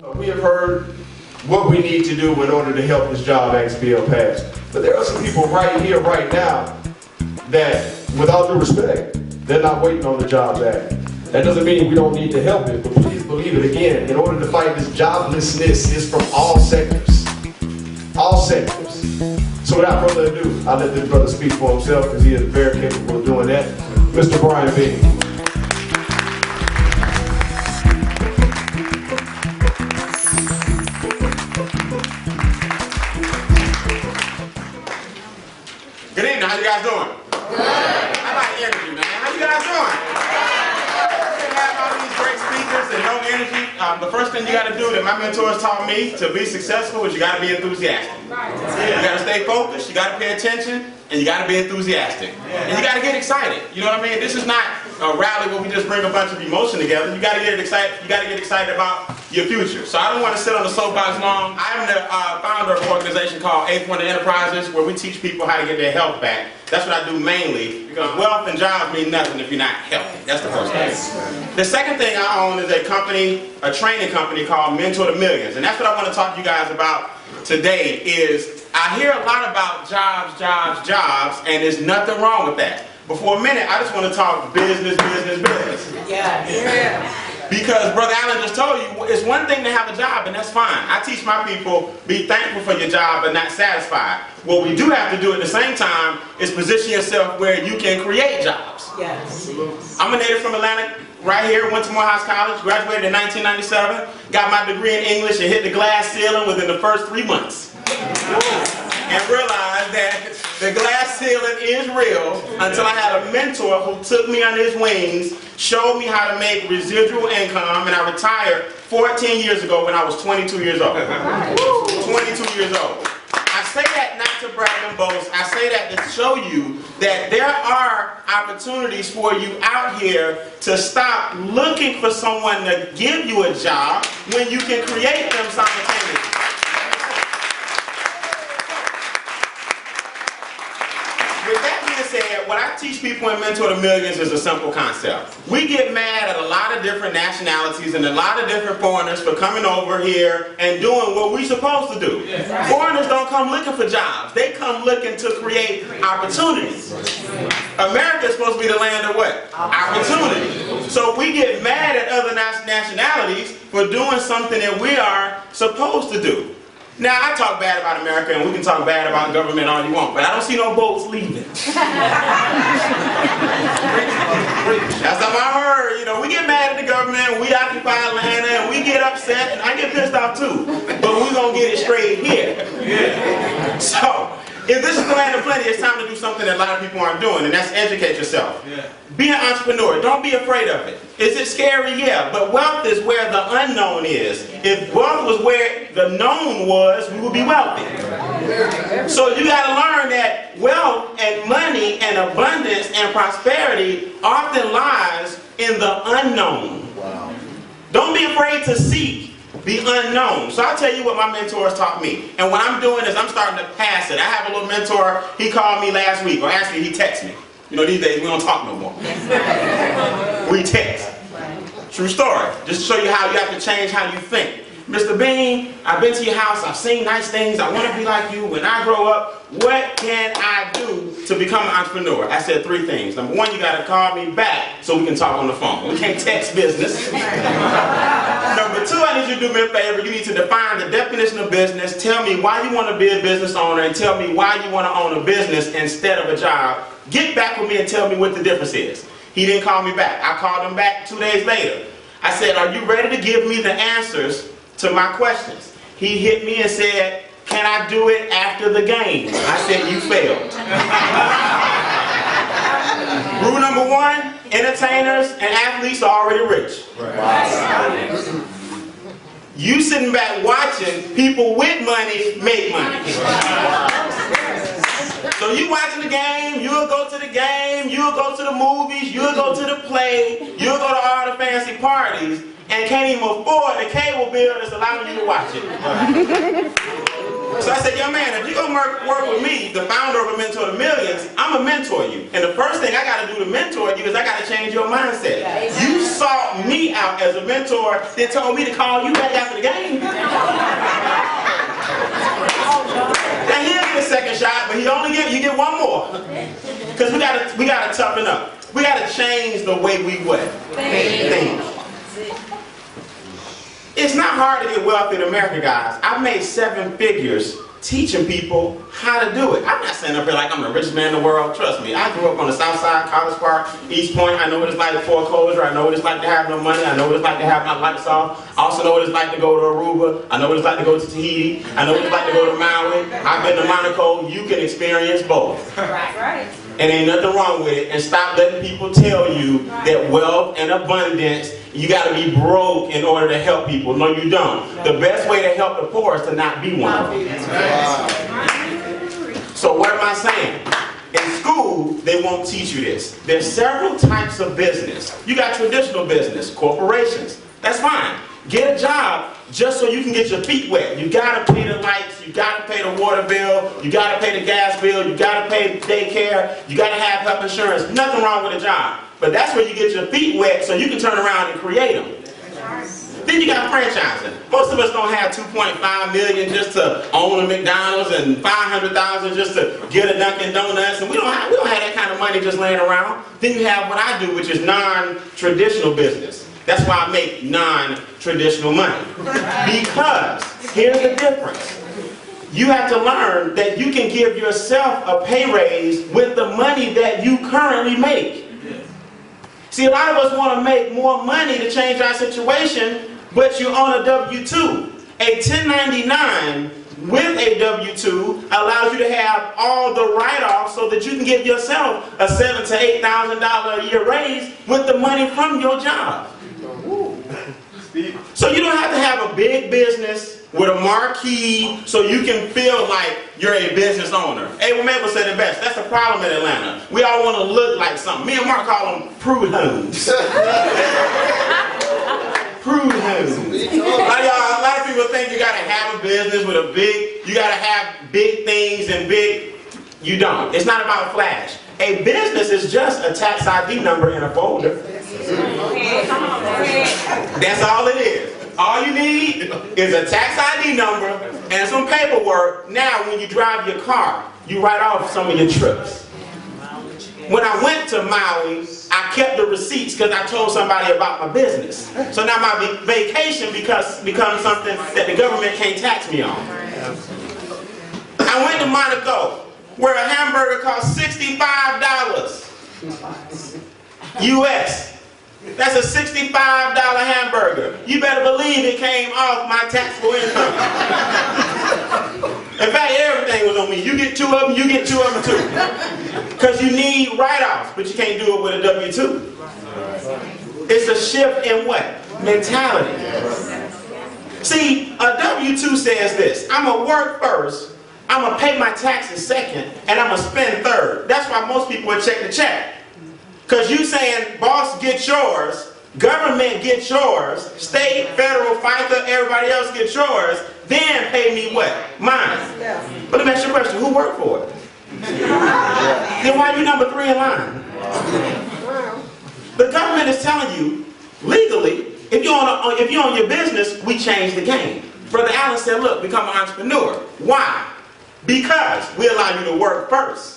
We have heard what we need to do in order to help this Job Act bill pass. But there are some people right here, right now, that, without due respect, they're not waiting on the Jobs Act. That doesn't mean we don't need to help it, but please believe it again, in order to fight this joblessness is from all sectors. All sectors. So without further ado, I'll let this brother speak for himself because he is very capable of doing that. Mr. Brian Beane. Good evening, how you guys doing? Good. I like energy, man. How you guys doing? You have all these great speakers and no energy. The first thing you got to do that my mentors taught me to be successful is you got to be enthusiastic. You got to stay focused, you got to pay attention, and you got to be enthusiastic. And you got to get excited. You know what I mean? This is not a rally where we just bring a bunch of emotion together. You got to get excited. You got to get excited about your future. So I don't want to sit on the soapbox long. I'm the founder of an organization called Eighth Wonder Enterprises, where we teach people how to get their health back. That's what I do mainly, because wealth and jobs mean nothing if you're not healthy. That's the first thing. The second thing I own is a company, a training company called Mentor to Millions, and that's what I want to talk to you guys about today. Is I hear a lot about jobs, jobs, jobs, and there's nothing wrong with that. But for a minute, I just want to talk business, business, business. Yeah. Because Brother Allen just told you, it's one thing to have a job, and that's fine. I teach my people, be thankful for your job, but not satisfied. What we do have to do at the same time is position yourself where you can create jobs. Yes. I'm a native from Atlanta, right here, went to Morehouse College, graduated in 1997, got my degree in English and hit the glass ceiling within the first 3 months. And realized that the glass ceiling is real until I had a mentor who took me under his wings, showed me how to make residual income, and I retired 14 years ago when I was 22 years old. 22 years old. I say that not to brag and boast. I say that to show you that there are opportunities for you out here to stop looking for someone to give you a job when you can create them simultaneously. With that being said, what I teach people in Mentor to Millions is a simple concept. We get mad at a lot of different nationalities and a lot of different foreigners for coming over here and doing what we're supposed to do. Yeah. Foreigners don't come looking for jobs. They come looking to create opportunities. America is supposed to be the land of what? Opportunity. So we get mad at other nationalities for doing something that we are supposed to do. Now, I talk bad about America, and we can talk bad about government all you want, but I don't see no boats leaving. That's how I heard. You know, we get mad at the government, we occupy Atlanta, and we get upset, and I get pissed off too. But we're going to get it straight here. Yeah. So, if this is the land of plenty, it's time to do something that a lot of people aren't doing, and that's educate yourself. Yeah. Be an entrepreneur. Don't be afraid of it. Is it scary? Yeah. But wealth is where the unknown is. If wealth was where the known was, we would be wealthy. So you got to learn that wealth and money and abundance and prosperity often lies in the unknown. Wow. Don't be afraid to seek the unknown. So I'll tell you what my mentors taught me. And what I'm doing is I'm starting to pass it. I have a little mentor, he called me last week, or actually he texted me. You know, these days we don't talk no more. We text. True story. Just to show you how you have to change how you think. Mr. Beane, I've been to your house, I've seen nice things, I want to be like you. When I grow up, what can I do to become an entrepreneur? I said 3 things. Number 1, you got to call me back so we can talk on the phone. We can't text business. Number 2, I need you to do me a favor. You need to define the definition of business. Tell me why you want to be a business owner, and tell me why you want to own a business instead of a job. Get back with me and tell me what the difference is. He didn't call me back. I called him back 2 days later. I said, are you ready to give me the answers to my questions? He hit me and said, can I do it after the game? I said, you failed. Rule number 1, entertainers and athletes are already rich. Right. You sitting back watching people with money make money. So you watching the game, you'll go to the game, you'll go to the movies, you'll go to the play, you'll go to all the fancy parties, and can't even afford the cable bill that's allowing you to watch it. So I said, young man, if you're going to work with me, the founder of a Mentor to Millions, I'm going to mentor you. And the first thing I got to do to mentor you is I got to change your mindset. You sought me out as a mentor that told me to call you back after the game. Now he'll get a second shot, but you get one more. Because we gotta toughen up. We gotta change the way we think. It's not hard to get wealthy in America, guys. I've made 7 figures teaching people how to do it. I'm not sitting up here like I'm the richest man in the world. Trust me, I grew up on the South Side, College Park, East Point. I know what it's like to foreclosure. I know what it's like to have no money. I know what it's like to have my lights off. I also know what it's like to go to Aruba. I know what it's like to go to Tahiti. I know what it's like to go to Maui. I've been to Monaco. You can experience both. Right. And ain't nothing wrong with it. And stop letting people tell you that wealth and abundance, you got to be broke in order to help people. No, you don't. The best way to help the poor is to not be one of them. So what am I saying? In school, they won't teach you this. There's several types of business. You got traditional business, corporations. That's fine. Get a job just so you can get your feet wet. You gotta pay the lights, you gotta pay the water bill, you gotta pay the gas bill, you gotta pay daycare, you gotta have health insurance. Nothing wrong with a job. But that's where you get your feet wet so you can turn around and create them. Then you got franchising. Most of us don't have $2.5 million just to own a McDonald's and $500,000 just to get a Dunkin' Donuts, and we don't have that kind of money just laying around. Then you have what I do, which is non-traditional business. That's why I make non-traditional money. Because here's the difference. You have to learn that you can give yourself a pay raise with the money that you currently make. See, a lot of us want to make more money to change our situation, but you own a W-2. A 1099 with a W-2 allows you to have all the write-offs so that you can give yourself a $7,000 to $8,000 a year raise with the money from your job. So you don't have to have a big business with a marquee so you can feel like you're a business owner. Abel Mabel said it best. That's the problem in Atlanta. We all want to look like something. Me and Mark call them prude homes. Prude homes. A lot of people think you got to have a business with you got to have big things and big. You don't. It's not about flash. A business is just a tax ID number in a folder. That's all it is. All you need is a tax ID number and some paperwork. Now, when you drive your car, you write off some of your trips. When I went to Maui, I kept the receipts because I told somebody about my business. So now my vacation becomes something that the government can't tax me on. I went to Monaco, where a hamburger costs $65 US. That's a $65 hamburger. You better believe it came off my taxable income. In fact, everything was on me. You get 2 of them, you get 2 of them too. Because you need write-offs, but you can't do it with a W-2. It's a shift in what? Mentality. See, a W-2 says this: I'm going to work first, I'm going to pay my taxes second, and I'm going to spend third. That's why most people would check the check. Because you saying, boss, get yours, government get yours, state, federal, FICA, everybody else get yours, then pay me what? Mine. But let me ask you a question, who worked for it? Then why are you number 3 in line? The government is telling you, legally, if you own your business, we change the game. Brother Allen said, look, become an entrepreneur. Why? Because we allow you to work first.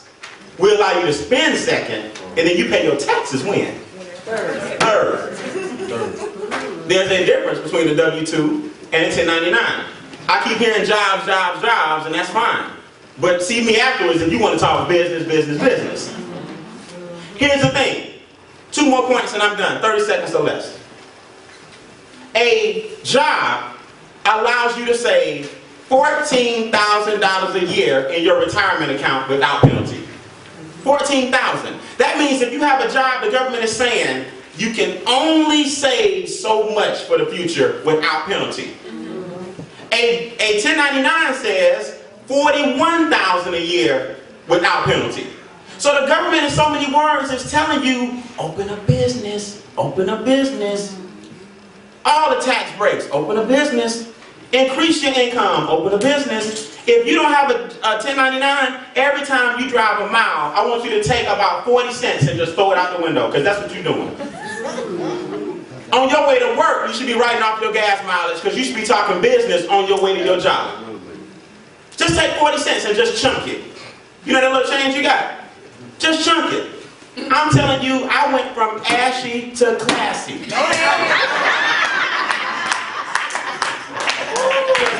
We allow you to spend second, and then you pay your taxes when? Third. There's a difference between the W-2 and the 1099. I keep hearing jobs, jobs, jobs, and that's fine. But see me afterwards if you want to talk business, business, business. Here's the thing. 2 more points and I'm done. 30 seconds or less. A job allows you to save $14,000 a year in your retirement account without penalty. $14,000. That means if you have a job, the government is saying you can only save so much for the future without penalty. A 1099 says $41,000 a year without penalty. So the government in so many words is telling you, open a business, open a business. All the tax breaks, open a business. Increase your income, open a business. If you don't have a 1099, every time you drive a mile, I want you to take about 40 cents and just throw it out the window, because that's what you're doing. On your way to work, you should be writing off your gas mileage because you should be talking business on your way to your job. Just take 40 cents and just chunk it. You know that little change you got? Just chunk it. I'm telling you, I went from ashy to classy. Because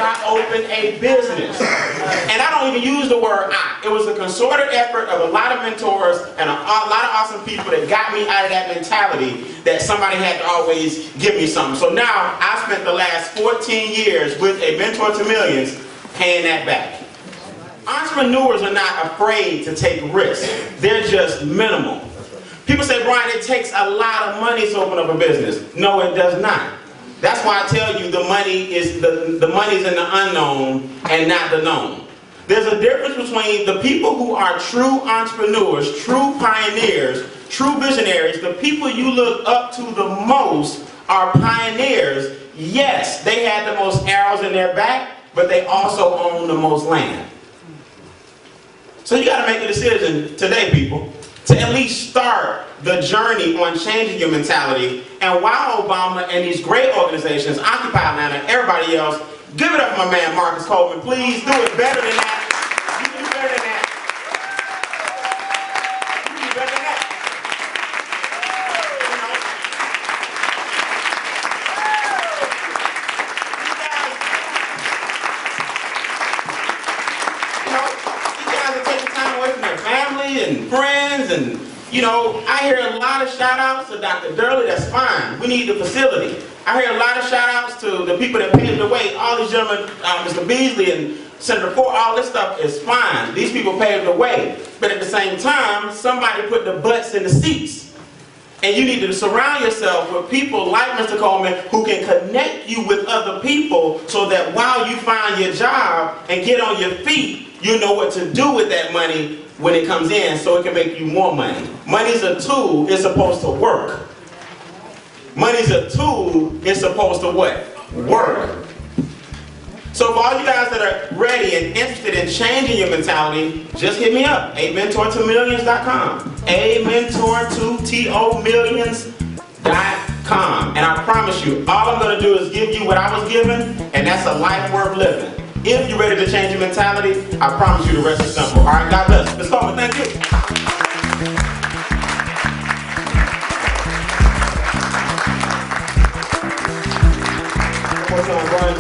I opened a business. And I don't even use the word I. It was a concerted effort of a lot of mentors and a lot of awesome people that got me out of that mentality that somebody had to always give me something. So now, I spent the last 14 years with a Mentor to Millions paying that back. Entrepreneurs are not afraid to take risks. They're just minimal. People say, Brian, it takes a lot of money to open up a business. No, it does not. That's why I tell you the money is the money's in the unknown and not the known. There's a difference between the people who are true entrepreneurs, true pioneers, true visionaries. The people you look up to the most are pioneers. Yes, they had the most arrows in their back, but they also own the most land. So you got to make a decision today, people, to at least start the journey on changing your mentality. And while Obama and these great organizations, Occupy Atlanta, everybody else, give it up for my man Marcus Coleman. Please do it better than that. You can do better than that. You can do better than that. You guys are taking time away from their family and friends, and I hear a lot of shout outs to Dr. Durley. That's fine. We need the facility. I hear a lot of shout outs to the people that paved the way. All these gentlemen, Mr. Beasley and Senator Ford, all this stuff is fine. These people paved the way. But at the same time, somebody put the butts in the seats. And you need to surround yourself with people like Mr. Coleman who can connect you with other people so that while you find your job and get on your feet, you know what to do with that money when it comes in so it can make you more money. Money's a tool, it's supposed to work. Money's a tool, it's supposed to what? Work. So for all you guys that are ready and interested in changing your mentality, just hit me up, amentortomillions.com. amentortomillions.com. And I promise you, all I'm going to do is give you what I was given, and that's a life worth living. If you're ready to change your mentality, I promise you the rest is simple. All right, God bless. Let's go. Thank you. One more time, Brian,